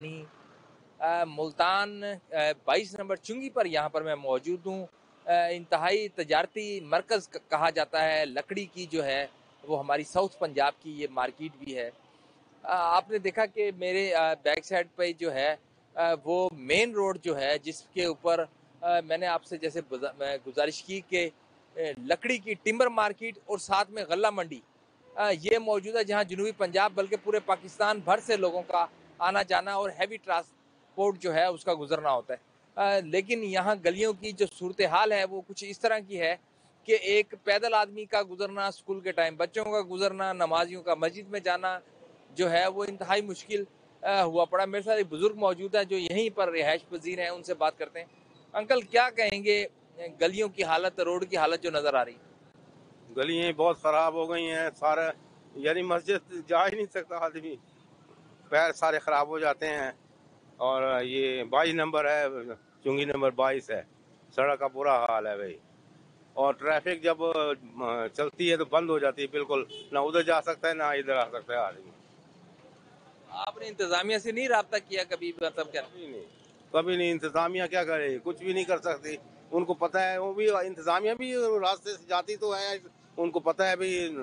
Multan 22 number چنگی پر یہاں پر میں موجود ہوں۔ انتہائی تجارتی مرکز کہا جاتا ہے، لکڑی کی جو ہے وہ ہماری ساؤتھ پنجاب کی یہ مارکیٹ بھی ہے۔ آپ نے دیکھا کہ میرے بیک سائڈ پہ جو ہے وہ مین روڈ جو ہے جس کے اوپر میں نے آپ سے جیسے گزارش کی کہ لکڑی کی ٹمبر مارکیٹ اور ساتھ میں غلہ منڈی یہ موجود ہے، جہاں جنوبی پنجاب بلکہ پورے پاکستان بھر سے لوگوں کا آنا جانا اور ہیوی ٹرانسپورٹ جو ہے اس کا گزرنا ہوتا ہے۔ لیکن یہاں گلیوں کی جو صورتحال ہے وہ کچھ اس طرح کی ہے کہ ایک پیدل آدمی کا گزرنا، اسکول کے ٹائم بچوں کا گزرنا، نمازیوں کا مسجد میں جانا جو ہے وہ انتہائی مشکل ہوا پڑا۔ میرے ساتھ ایک بزرگ موجود ہے جو یہیں پر رہائش پذیر ہیں، ان سے بات کرتے ہیں۔ انکل کیا کہیں گے گلیوں کی حالت، روڈ کی حالت جو نظر آ رہی ہے؟ گلیاں بہت خراب ہو گئی ہیں، سارا یعنی مسجد جا ہی نہیں سکتا آدمی، پیر سارے خراب ہو جاتے ہیں۔ اور یہ 22 نمبر ہے، چنگی نمبر 22 ہے، سڑک کا برا حال ہے بھائی۔ اور ٹریفک جب چلتی ہے تو بند ہو جاتی ہے بالکل، نہ ادھر جا سکتا ہے نہ ادھر آ سکتا ہے آدمی۔ آپ نے انتظامیہ سے نہیں رابطہ کیا کبھی؟ مطلب کیا کبھی نہیں، انتظامیہ کیا کرے، کچھ بھی نہیں کر سکتی۔ ان کو پتہ ہے، وہ بھی انتظامیہ بھی راستے سے جاتی تو ہے، ان کو پتہ ہے بھی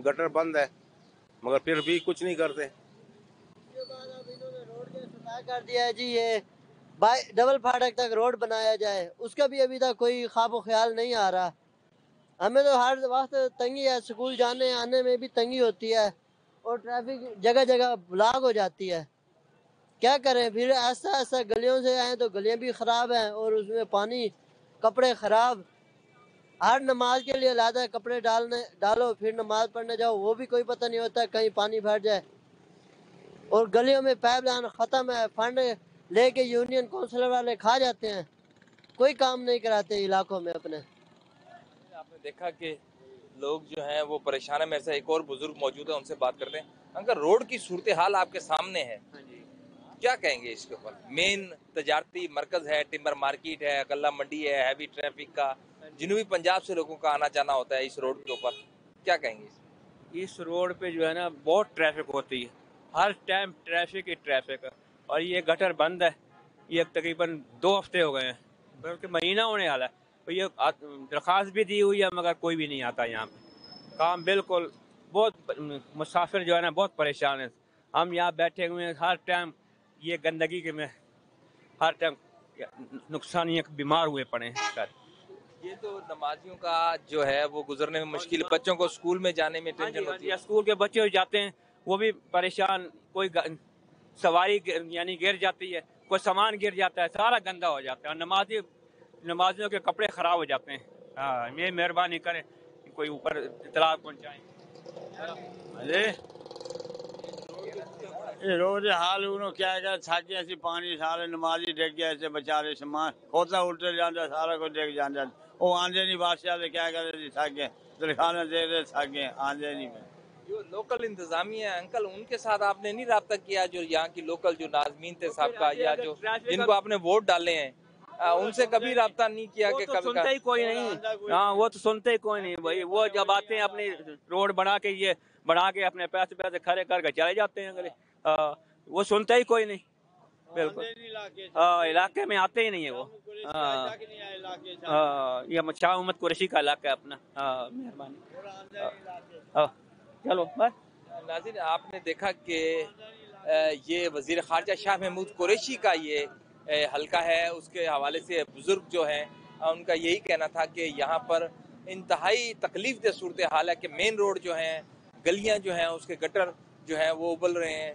گٹر بند ہے، مگر پھر بھی کچھ نہیں کرتے۔ یہ بات اب انہوں نے روڈ کا افتتاح کر دیا ہے جی، یہ ڈبل پھاٹک تک روڈ بنایا جائے، اس کا بھی ابھی تک کوئی خواب و خیال نہیں آ رہا۔ ہمیں تو ہر وقت تنگی ہے، اسکول جانے آنے میں بھی تنگی ہوتی ہے اور ٹریفک جگہ جگہ بلاک ہو جاتی ہے۔ کیا کریں پھر، ایسا ایسا گلیوں سے آئیں تو گلیاں بھی خراب ہیں اور اس میں پانی، کپڑے خراب، ہر نماز کے لیے علیحدہ کپڑے ڈالو، پھر نماز پڑھنے جاؤ وہ بھی کوئی پتہ نہیں ہوتا کہیں پانی بھر جائے۔ اور گلیوں میں پائپ لائن ختم ہے، فنڈ لے کے یونین کونسلر والے کھا جاتے ہیں، کوئی کام نہیں کراتے علاقوں میں اپنے۔ آپ نے دیکھا کہ لوگ جو ہیں وہ پریشان ہیں۔ میرے سے ایک اور بزرگ موجود ہے، ان سے بات کرتے ہیں۔ انکل روڈ کی صورتحال آپ کے سامنے ہے، کیا کہیں گے اس کے اوپر؟ مین تجارتی مرکز ہے، ٹمبر مارکیٹ ہے، غلہ منڈی ہے، ہیوی ٹریفک کا، جنوبی پنجاب سے لوگوں کا آنا جانا ہوتا ہے اس روڈ کے اوپر، کیا کہیں گے؟ اس روڈ پہ جو ہے نا بہت ٹریفک ہوتی ہے، ہر ٹائم ٹریفک ہی ٹریفک ہے، اور یہ گٹر بند ہے، یہ تقریباً 2 ہفتے ہو گئے ہیں، بلکہ مہینہ ہونے والا ہے۔ یہ درخواست بھی دی ہوئی ہے مگر کوئی بھی نہیں آتا یہاں پہ کام، بالکل بہت مسافر جو ہے نا بہت پریشان ہیں۔ ہم یہاں بیٹھے ہوئے ہیں، ہر ٹائم یہ گندگی کے میں ہر ٹائم نقصان، یہ بیمار ہوئے پڑے ہیں سر۔ یہ تو نمازیوں کا جو ہے وہ گزرنے میں مشکل، بچوں کو اسکول میں جانے میں ٹینشن ہوتی ہے۔ اسکول کے بچے جاتے ہیں وہ بھی پریشان، کوئی سواری یعنی گر جاتی ہے، کوئی سامان گر جاتا ہے، سارا گندا ہو جاتا ہے، اور نمازیوں کے کپڑے خراب ہو جاتے ہیں۔ ہاں، یہ مہربانی کریں کوئی اوپر اطلاع پہنچائیں۔ روز حال انہوں کیا ہے، تھاکے ایسی پانی سارے نمازی ڈگ گیا، ایسے بچارے سامان ہوتا الٹے جانا، سارا کچھ ڈگ جانا، وہ آندے نہیں بادشاہ سے کیا کرے، تھاکے درخواست دے دے، تھاکے آندے نہیں۔ جو لوکل انتظامیہ ہے انکل، ان کے ساتھ آپ نے نہیں رابطہ کیا؟ جو یہاں کی لوکل جو ناظمین تھے سابقہ یا جو جن کو آپ نے ووٹ ڈالے ہیں، ان سے کبھی رابطہ نہیں کیا کہ کبھی؟ سنتے ہی کوئی نہیں، ہاں وہ تو سنتے ہی کوئی نہیں بھائی، وہ جب آتے ہیں اپنی روڈ بنا کے اپنے پیسے کھڑے کر کے چلے جاتے ہیں اگلے، وہ سنتے ہی کوئی نہیں، بالکل علاقے میں آتے ہی نہیں ہے وہ۔ یہ شاہ محمد قریشی کا علاقہ ہے اپنا۔ مہربانی، چلو بس۔ ناظرین آپ نے دیکھا کہ یہ وزیر خارجہ شاہ محمود قریشی کا یہ حلقہ ہے، اس کے حوالے سے بزرگ جو ہیں ان کا یہی کہنا تھا کہ یہاں پر انتہائی تکلیف دہ صورتحال ہے کہ مین روڈ جو ہیں، گلیاں جو ہیں، اس کے گٹر جو ہیں وہ ابل رہے ہیں،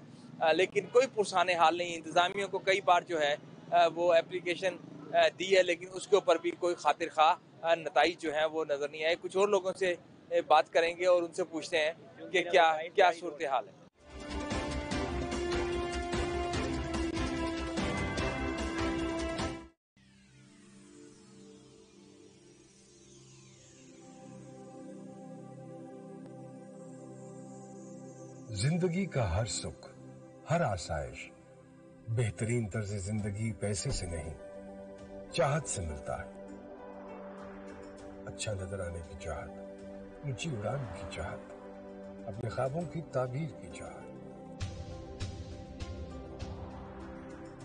لیکن کوئی پرسان حال نہیں۔ انتظامیہ کو کئی بار جو ہے وہ اپلیکیشن دی ہے، لیکن اس کے اوپر بھی کوئی خاطر خواہ نتائج جو ہیں وہ نظر نہیں آئے۔ کچھ اور لوگوں سے بات کریں گے اور ان سے پوچھتے ہیں کہ کیا صورتحال ہے۔ زندگی کا ہر سکھ، ہر آسائش، بہترین طرز زندگی پیسے سے نہیں، چاہت سے ملتا ہے۔ اچھا نظر آنے کی چاہت، اونچی اڑان کی چاہت، اپنے خوابوں کی تعبیر کی چاہت۔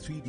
3D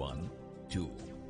1, 2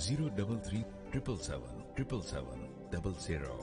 033 777 777 00।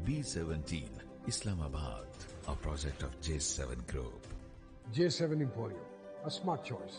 B17 Islamabad, a project of J7 Group. J7 Emporium, a smart choice.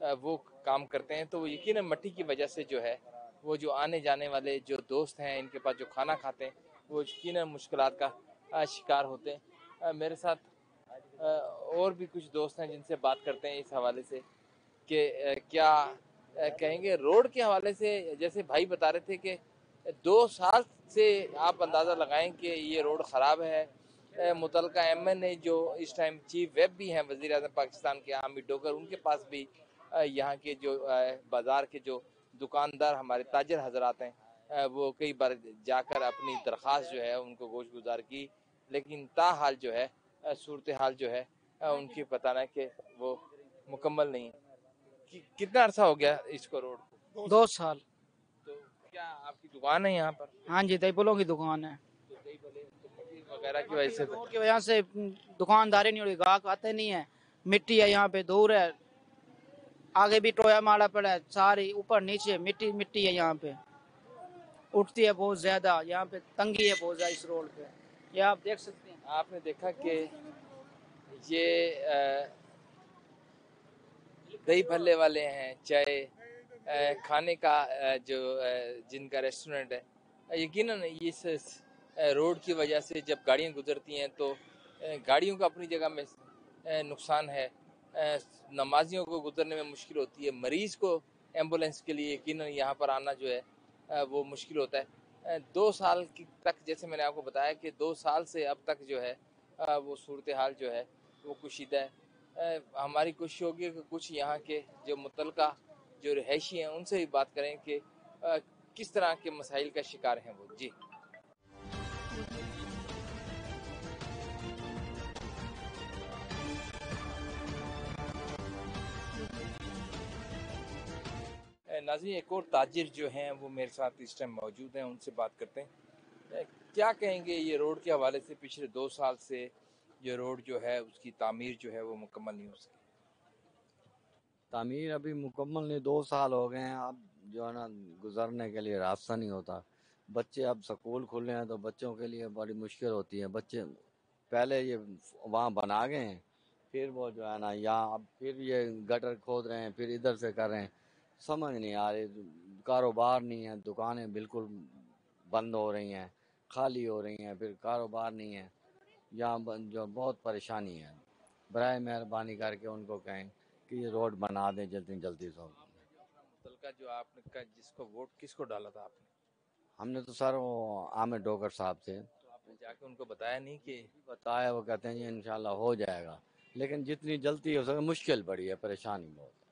وہ کام کرتے ہیں تو وہ یقیناً مٹی کی وجہ سے جو ہے وہ جو آنے جانے والے جو دوست ہیں ان کے پاس جو کھانا کھاتے ہیں وہ یقیناً مشکلات کا شکار ہوتے ہیں۔ میرے ساتھ اور بھی کچھ دوست ہیں جن سے بات کرتے ہیں اس حوالے سے کہ کیا کہیں گے روڈ کے حوالے سے۔ جیسے بھائی بتا رہے تھے کہ 2 سال سے آپ اندازہ لگائیں کہ یہ روڈ خراب ہے۔ متعلقہ ایم این اے جو اس ٹائم چیف ویب بھی ہیں وزیر اعظم پاکستان کے حامد ڈوگر، ان کے پاس بھی یہاں کے جو بازار کے جو دکاندار ہمارے تاجر حضرات ہیں وہ کئی بار جا کر اپنی درخواست جو ہے ان کو گوش گزار کی، لیکن تاحال جو ہے صورتحال جو ہے ان کی پتہ نہ کہ وہ مکمل نہیں۔ کتنا عرصہ ہو گیا اس کو روڈ کو؟ 2 سال۔ تو کیا آپ کی دکان ہے یہاں پر؟ ہاں جی، دہی پھلوں کی دکان ہے۔ تو دہی بھلے وغیرہ کی وجہ سے روڈ کی وجہ سے دکانداری نہیں ہو رہی، گاہک آتے نہیں ہے، مٹی ہے یہاں پہ، دور ہے، آگے بھی ٹویا ماڑا پڑا ہے، ساری اوپر نیچے مٹی مٹی ہے، یہاں پہ اٹھتی ہے بہت زیادہ، یہاں پہ تنگی ہے بہت زیادہ اس روڈ پہ، یہ آپ دیکھ سکتے ہیں۔ آپ نے دیکھا کہ یہ دہی بھلے والے ہیں، چائے کھانے کا جو جن کا ریسٹورنٹ ہے، یقیناً اس روڈ کی وجہ سے جب گاڑیاں گزرتی ہیں تو گاڑیوں کا اپنی جگہ میں نقصان ہے، نمازیوں کو گزرنے میں مشکل ہوتی ہے، مریض کو ایمبولینس کے لیے یقیناً یہاں پر آنا جو ہے وہ مشکل ہوتا ہے۔ 2 سال تک جیسے میں نے آپ کو بتایا کہ 2 سال سے اب تک جو ہے وہ صورتحال جو ہے وہ کشیدہ ہے۔ ہماری کوشش ہوگی کہ کچھ یہاں کے جو متعلقہ جو رہائشی ہیں ان سے بھی بات کریں کہ کس طرح کے مسائل کا شکار ہیں وہ۔ جی ناظرین، ایک اور تاجر جو ہیں وہ میرے ساتھ اس ٹائم موجود ہیں، ان سے بات کرتے ہیں۔ کیا کہیں گے یہ روڈ کے حوالے سے؟ پچھلے 2 سال سے یہ روڈ جو ہے اس کی تعمیر جو ہے وہ مکمل نہیں ہو سکی۔ تعمیر ابھی مکمل نہیں، 2 سال ہو گئے ہیں، اب جو ہے نا گزرنے کے لیے راستہ نہیں ہوتا۔ بچے اب سکول کھلے ہیں تو بچوں کے لیے بڑی مشکل ہوتی ہے۔ بچے پہلے یہ وہاں بنا گئے ہیں، پھر وہ جو ہے نا یہاں اب پھر یہ گٹر کھود رہے ہیں، پھر ادھر سے کر رہے ہیں، سمجھ نہیں آ رہی۔ کاروبار نہیں ہے، دکانیں بالکل بند ہو رہی ہیں، خالی ہو رہی ہیں، پھر کاروبار نہیں ہے یہاں، جو بہت پریشانی ہے۔ برائے مہربانی کر کے ان کو کہیں کہ یہ روڈ بنا دیں جلدی جلدی سے۔ متعلقہ جو آپ نے جس کو ووٹ کس کو ڈالا تھا آپ نے؟ ہم نے تو سر وہ عامر ڈوگر صاحب سے تو آپ نے جا کے ان کو بتایا نہیں کہ بتایا، وہ کہتے ہیں یہ انشاءاللہ ہو جائے گا، لیکن جتنی جلدی ہو سکے، مشکل بڑی ہے، پریشانی بہت ہے۔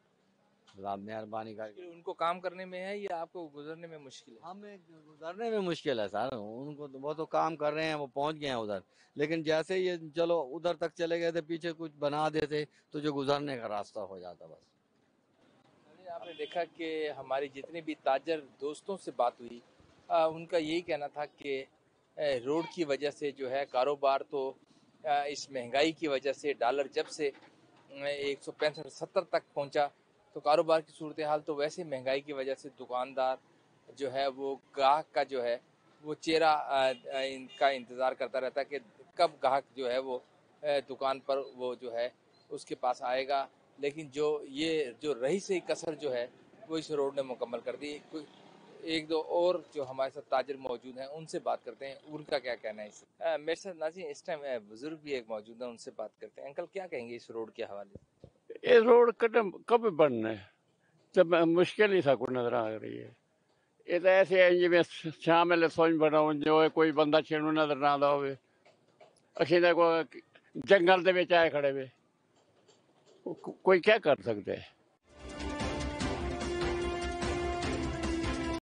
آپ مہربانی کر کے ان کو کام کرنے میں ہے یا آپ کو گزرنے میں مشکل ہے؟ ہمیں گزرنے میں مشکل ہے سر، ان کو وہ تو کام کر رہے ہیں، وہ پہنچ گئے ہیں ادھر، لیکن جیسے یہ چلو ادھر تک چلے گئے تھے، پیچھے کچھ بنا دیتے تو جو گزرنے کا راستہ ہو جاتا بس۔ آپ نے دیکھا کہ ہماری جتنے بھی تاجر دوستوں سے بات ہوئی ان کا یہی کہنا تھا کہ روڈ کی وجہ سے جو ہے کاروبار تو اس مہنگائی کی وجہ سے ڈالر جب سے 165-70 تک پہنچا تو کاروبار کی صورتحال تو ویسے مہنگائی کی وجہ سے دکاندار جو ہے وہ گاہک کا جو ہے وہ چہرہ ان کا انتظار کرتا رہتا ہے کہ کب گاہک جو ہے وہ دکان پر وہ جو ہے اس کے پاس آئے گا، لیکن یہ جو رہی سے کسر جو ہے وہ اس روڈ نے مکمل کر دی۔ ایک دو اور جو ہمارے ساتھ تاجر موجود ہیں ان سے بات کرتے ہیں، ان کا کیا کہنا ہے اس سے۔ میرے ساتھ ناظرین اس ٹائم بزرگ بھی ایک موجود ہیں، ان سے بات کرتے ہیں۔ انکل کیا کہیں گے اس روڈ کے حوالے سے؟ یہ روڈ کب بننا ہے؟ جب مشکل ہی سا کو نظر آ رہی ہے۔ یہ تو ایسے ہے جی میں شام میں سوچ بناؤں جو ہے کوئی بندہ چھیڑو نظر نہ آتا ہوئے، اکھیں کو جنگل دے وچ آئے کھڑے ہوئے، کوئی کیا کر سکتے ہے؟